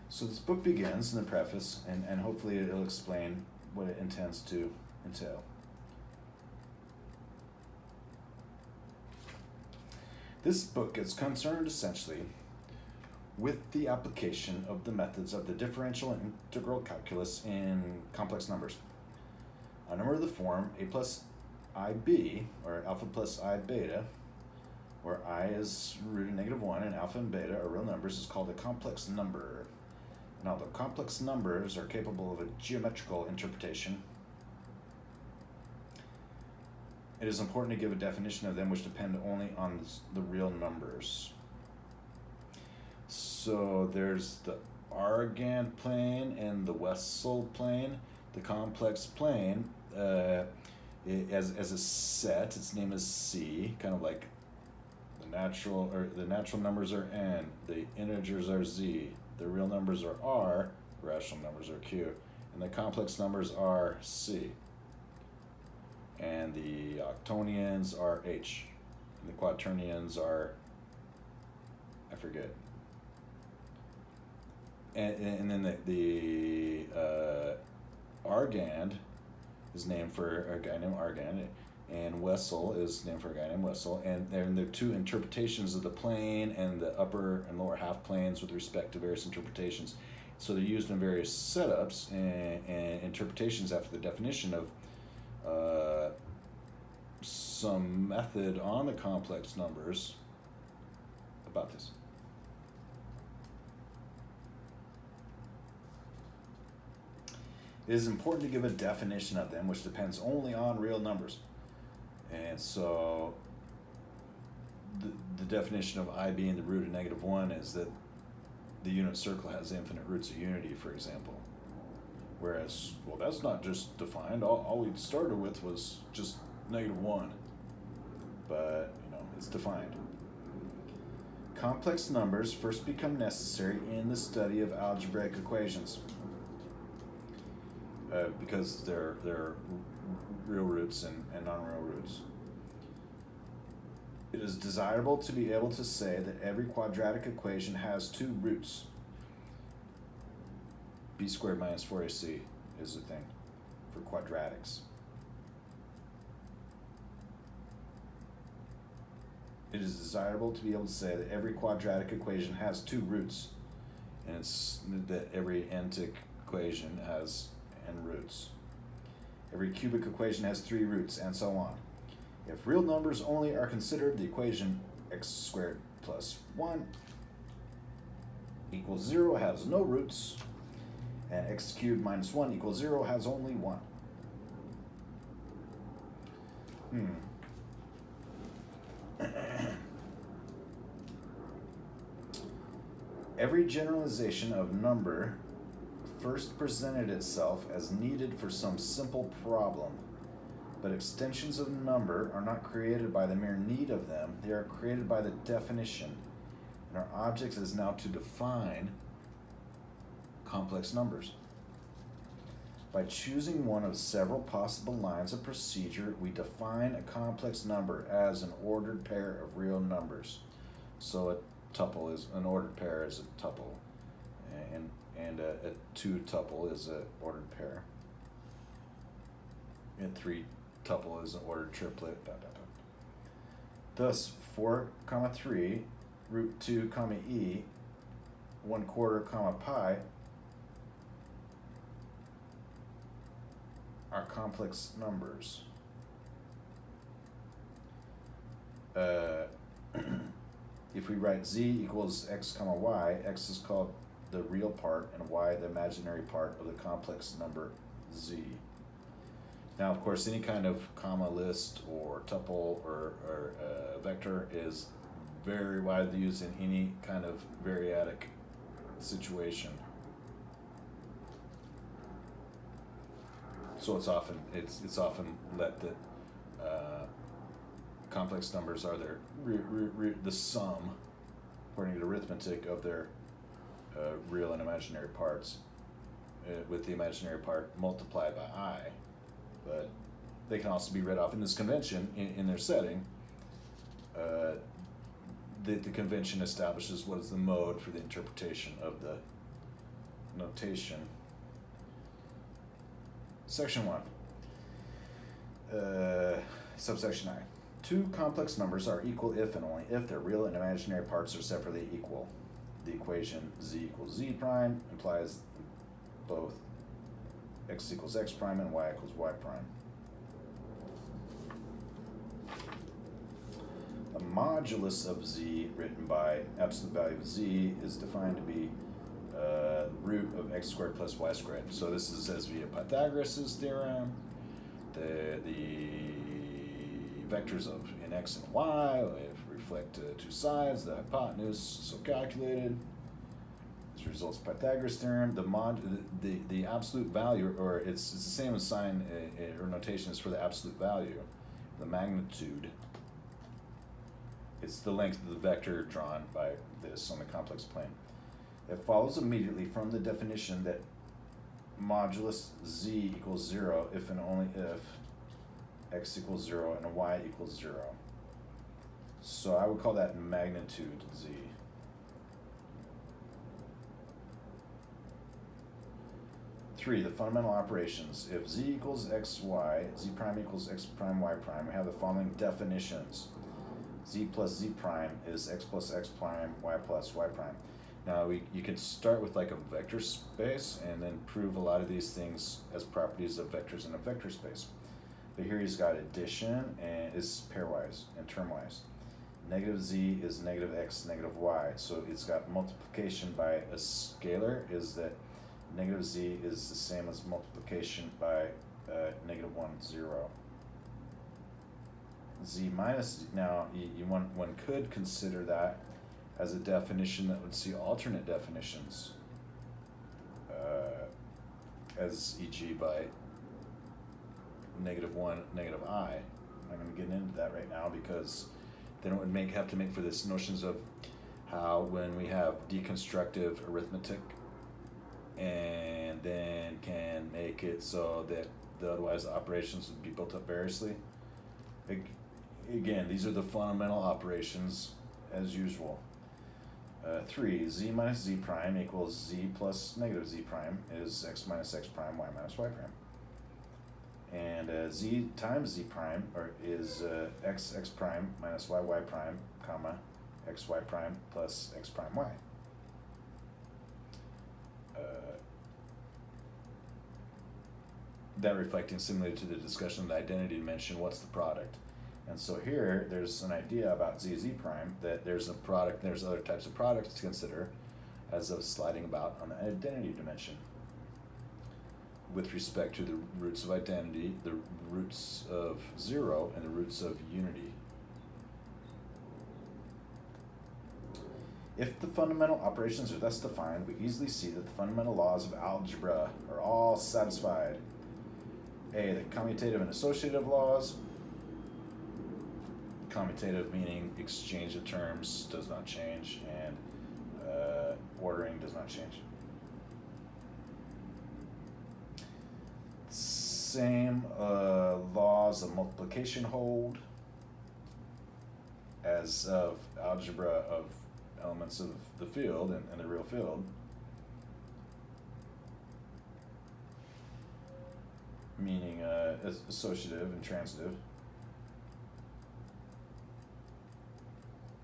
So this book begins in the preface, and hopefully it'll explain what it intends to entail. This book is concerned essentially with the application of the methods of the differential and integral calculus in complex numbers. A number of the form a plus ib, or alpha plus I beta, where I is root of -1 and alpha and beta are real numbers, is called a complex number. And although complex numbers are capable of a geometrical interpretation, it is important to give a definition of them which depend only on the real numbers. So there's the Argand plane and the Wessel plane. The complex plane, as a set, its name is C, kind of like the natural numbers are N, the integers are Z, the real numbers are R, rational numbers are Q, and the complex numbers are C. And the octonians are H, and the quaternions are, I forget. And then the Argand is named for a guy named Argand, and Wessel is named for a guy named Wessel, and there are two interpretations of the plane and the upper and lower half planes with respect to various interpretations. So they're used in various setups and interpretations after the definition of some method on the complex numbers about this. It is important to give a definition of them which depends only on real numbers. And so the definition of I being the root of -1 is that the unit circle has infinite roots of unity, for example. Whereas, well, that's not just defined. All we started with was just -1. But, it's defined. Complex numbers first become necessary in the study of algebraic equations. because they're real roots and non-real roots. It is desirable to be able to say that every quadratic equation has two roots. B squared minus 4ac is the thing for quadratics. It is desirable to be able to say that every quadratic equation has two roots, and it's that every n-tic equation has n roots. Every cubic equation has three roots, and so on. If real numbers only are considered, the equation x squared plus 1 equals 0 has no roots, and x cubed minus 1 equals 0 has only 1. Every generalization of number first presented itself as needed for some simple problem, but extensions of number are not created by the mere need of them, they are created by the definition, and our object is now to define complex numbers. By choosing one of several possible lines of procedure, we define a complex number as an ordered pair of real numbers. So a tuple is an ordered pair is a tuple, and a two-tuple is an ordered pair. And three-tuple is an ordered triplet. Thus, 4, 3, root 2, e, 1/4, pi are complex numbers. If we write z equals x, y, x is called the real part and y the imaginary part of the complex number z. Now, of course, any kind of comma list or tuple or vector is very widely used in any kind of variadic situation. So it's often let that complex numbers are their the sum, according to arithmetic, of their real and imaginary parts, with the imaginary part multiplied by I. But they can also be read off in this convention in their setting. The convention establishes what is the mode for the interpretation of the notation. Section 1. Subsection I. Two complex numbers are equal if and only if their real and imaginary parts are separately equal. The equation z equals z prime implies both x equals x prime and y equals y prime. A modulus of z written by absolute value of z is defined to be root of x squared plus y squared. So this is as via Pythagoras' theorem. The vectors of in x and y reflect two sides. The hypotenuse is so calculated. This results Pythagoras theorem. The absolute value, or it's the same as sign or notation is for the absolute value, the magnitude. It's the length of the vector drawn by this on the complex plane. It follows immediately from the definition that modulus z equals 0 if and only if x equals 0 and y equals 0. So I would call that magnitude z. Three, the fundamental operations. If z equals xy, z prime equals x prime y prime, we have the following definitions. Z plus z prime is x plus x prime, y plus y prime. Now you could start with like a vector space and then prove a lot of these things as properties of vectors in a vector space. But here he's got addition and is pairwise and termwise. Negative z is negative x, negative y. So it's got multiplication by a scalar is that negative z is the same as multiplication by negative 1, 0. Z minus, now one could consider that as a definition that would see alternate definitions, as e.g. by negative 1, negative I. I'm not going to get into that right now because then it would have to make for this notions of how when we have deconstructive arithmetic and then can make it so that the otherwise operations would be built up variously. Again, these are the fundamental operations as usual. 3, z minus z prime equals z plus negative z prime is x minus x prime, y minus y prime. And z times z prime is x prime minus y prime, comma, x y prime plus x prime y. That reflecting similarly to the discussion of the identity dimension, what's the product? And so here, there's an idea about z prime, that there's a product, there's other types of products to consider as of sliding about on the identity dimension. With respect to the roots of identity, the roots of 0, and the roots of unity. If the fundamental operations are thus defined, we easily see that the fundamental laws of algebra are all satisfied. A, the commutative and associative laws. Commutative meaning exchange of terms does not change, and ordering does not change. Same laws of multiplication hold as of algebra of elements of the field and the real field. Meaning associative and transitive.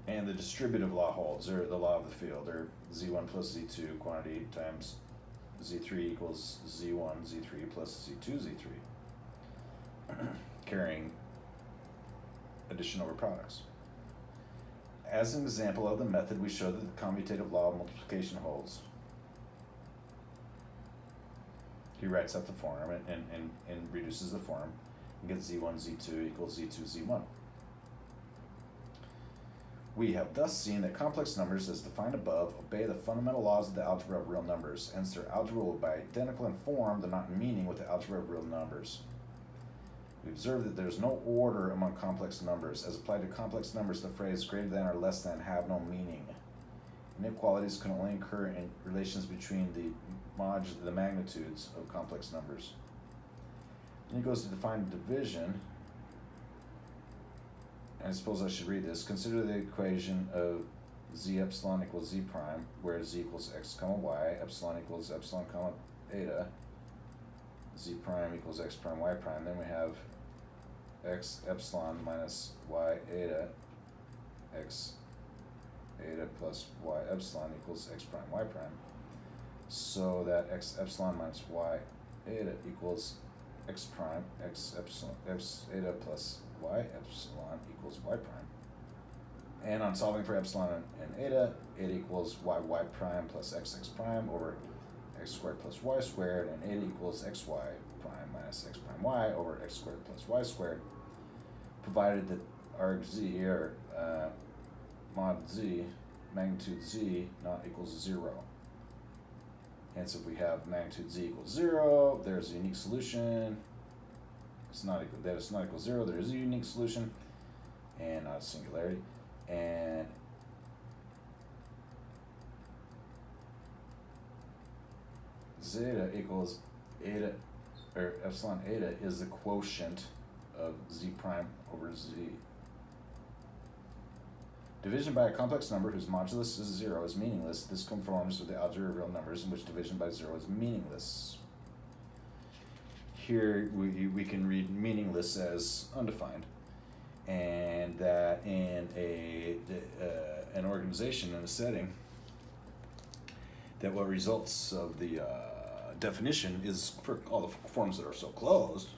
And the distributive law holds, or the law of the field, or z1 plus z2 quantity times z3 equals z1, z3 plus z2, z3, carrying addition over products. As an example of the method, we show that the commutative law of multiplication holds. He writes out the form and reduces the form and gets z1, z2 equals z2, z1. We have thus seen that complex numbers, as defined above, obey the fundamental laws of the algebra of real numbers, hence their algebra will be identical in form, though not in meaning, with the algebra of real numbers. We observe that there is no order among complex numbers. As applied to complex numbers, the phrase greater than or less than have no meaning. Inequalities can only occur in relations between the magnitudes of complex numbers. Then he goes to define division. And I suppose I should read this. Consider the equation of z epsilon equals z prime, where z equals x comma y, epsilon equals epsilon comma eta, z prime equals x prime y prime. Then we have x epsilon minus y eta, x eta plus y epsilon equals x prime y prime. So that x epsilon minus y eta equals x prime, x epsilon, x eta plus y epsilon equals y prime. And on solving for epsilon and eta, it equals y prime plus x prime over x squared plus y squared, and eta equals xy prime minus x prime y over x squared plus y squared, provided that arg z, or mod z, magnitude z, not equals 0. Hence, if we have magnitude z equals 0, there's a unique solution. It's not equal, that it's not equal 0, there is a unique solution, and not a singularity. And zeta equals eta, or epsilon eta is the quotient of z prime over z. Division by a complex number whose modulus is 0 is meaningless. This conforms with the algebra of real numbers in which division by 0 is meaningless. Here we can read meaningless as undefined, and that in an organization, in a setting, that what results of the definition is for all the forms that are so closed.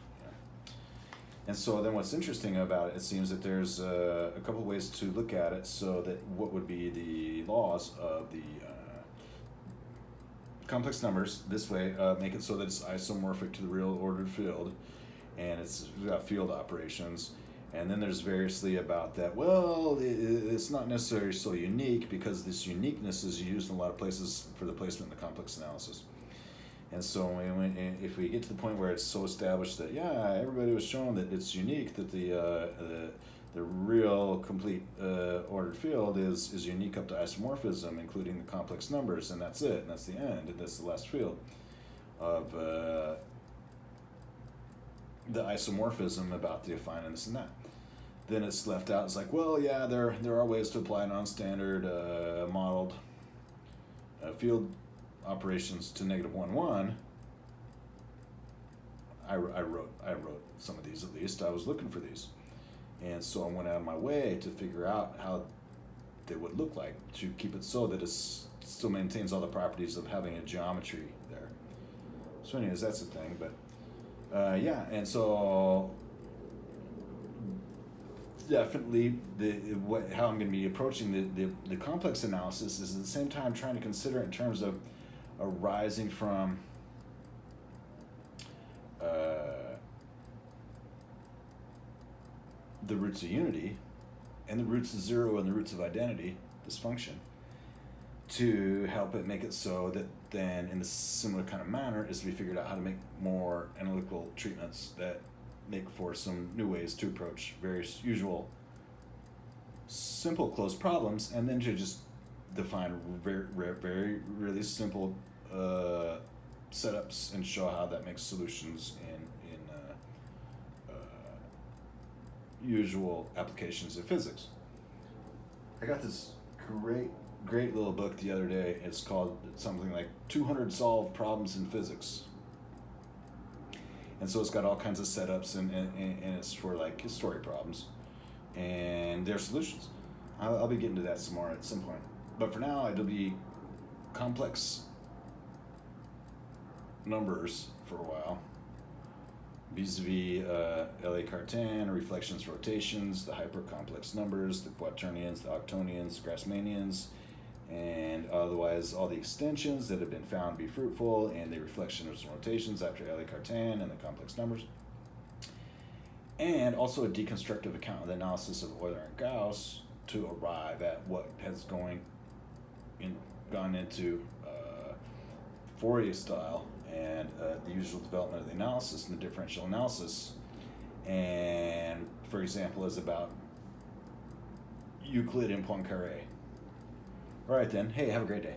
And so then what's interesting about it seems that there's a couple of ways to look at it, so that what would be the laws of the complex numbers this way, make it so that it's isomorphic to the real ordered field, and it's got field operations. And then there's variously about that, well, it's not necessarily so unique, because this uniqueness is used in a lot of places for the placement in the complex analysis. And so if we get to the point where it's so established that, yeah, everybody was shown that it's unique, that the The real complete ordered field is unique up to isomorphism, including the complex numbers, and that's it, and that's the end, and that's the last field of the isomorphism about the affine and this and that. Then it's left out. It's like, well, yeah, there are ways to apply non-standard modeled field operations to -1, 1. I wrote some of these at least. I was looking for these, and so I went out of my way to figure out how they would look like to keep it so that it still maintains all the properties of having a geometry there. So, anyways, that's the thing. But yeah, and so definitely how I'm going to be approaching the complex analysis is at the same time trying to consider it in terms of arising from the roots of unity and the roots of zero and the roots of identity, this function, to help it make it so that then in a similar kind of manner is to be figured out how to make more analytical treatments that make for some new ways to approach various usual simple closed problems, and then to just define very really simple setups and show how that makes solutions in usual applications of physics. I got this great little book the other day. It's called something like 200 Solved Problems in Physics. And so it's got all kinds of setups, and it's for like story problems and their solutions. I'll be getting to that some more at some point. But for now, it'll be complex numbers for a while. Vis-a-vis LA Cartan, reflections, rotations, the hypercomplex numbers, the quaternions, the octonians, the Grassmannians, and otherwise all the extensions that have been found to be fruitful, and the reflections and rotations after LA Cartan and the complex numbers. And also a deconstructive account of the analysis of Euler and Gauss to arrive at what has gone into Fourier style and the usual development of the analysis and the differential analysis. And for example, is about Euclid and Poincare. All right then. Hey, have a great day.